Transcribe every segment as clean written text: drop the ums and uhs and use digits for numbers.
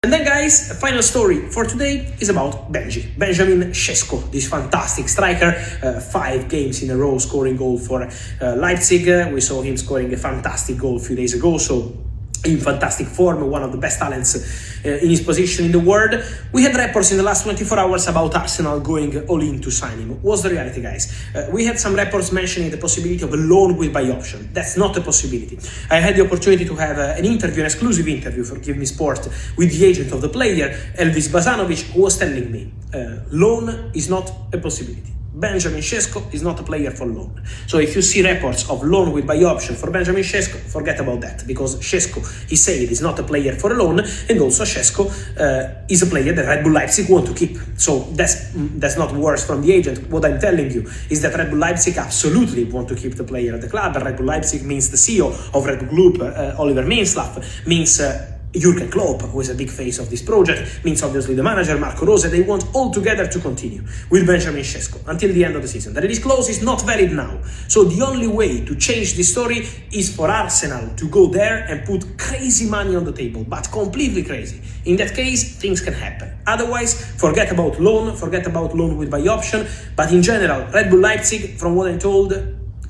And then guys, a final story for today is about Benjamin SESKO, this fantastic striker, 5 games in a row scoring goal for Leipzig. We saw him scoring a fantastic goal a few days ago, so in fantastic form, one of the best talents in his position in the world. We had reports in the last 24 hours about Arsenal going all in to sign him. What's the reality, guys? We had some reports mentioning the possibility of a loan with buy option. That's not a possibility. I had the opportunity to have an exclusive interview for Give Me Sport with the agent of the player, Elvis Bazanovic, who was telling me loan is not a possibility. Benjamin SESKO is not a player for loan. So if you see reports of loan with buy option for Benjamin SESKO, forget about that, because SESKO, he said, is not a player for a loan, and also SESKO is a player that Red Bull Leipzig want to keep. So that's not words from the agent. What I'm telling you is that Red Bull Leipzig absolutely want to keep the player at the club. Red Bull Leipzig means the CEO of Red Bull Group, Oliver Minslav, means Jurgen Klopp, who is a big face of this project, means obviously the manager, Marco Rose. They want all together to continue with Benjamin SESKO until the end of the season. The release clause is not valid now. So the only way to change this story is for Arsenal to go there and put crazy money on the table, but completely crazy. In that case, things can happen. Otherwise, forget about loan with buy option. But in general, Red Bull Leipzig, from what I'm told,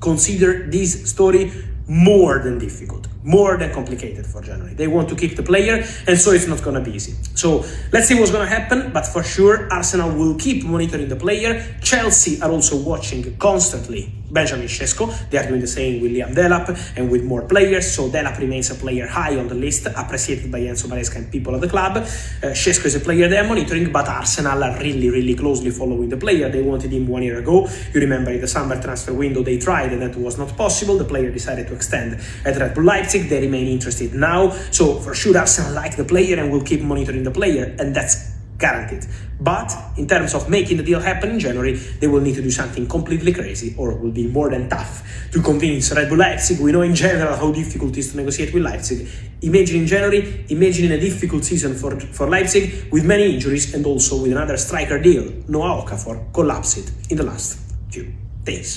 consider this story more than difficult, more than complicated for January. They want to keep the player, and so it's not going to be easy. So let's see what's going to happen, but for sure Arsenal will keep monitoring the player. Chelsea are also watching constantly Benjamin SESKO. They are doing the same with Liam Delap and with more players, so Delap remains a player high on the list, appreciated by Enzo Maresca and people at the club. SESKO is a player they are monitoring, but Arsenal are really closely following the player. They wanted him 1 year ago. You remember in the summer transfer window they tried and that was not possible. The player decided to extend at Red Bull Leipzig. They remain interested now, so for sure Arsenal like the player and will keep monitoring the player, and that's guaranteed. But in terms of making the deal happen in January, they will need to do something completely crazy, or it will be more than tough to convince Red Bull Leipzig. We know in general how difficult it is to negotiate with Leipzig. Imagine in January, imagine a difficult season for Leipzig with many injuries and also with another striker deal. Noah Okafor collapsed in the last few days.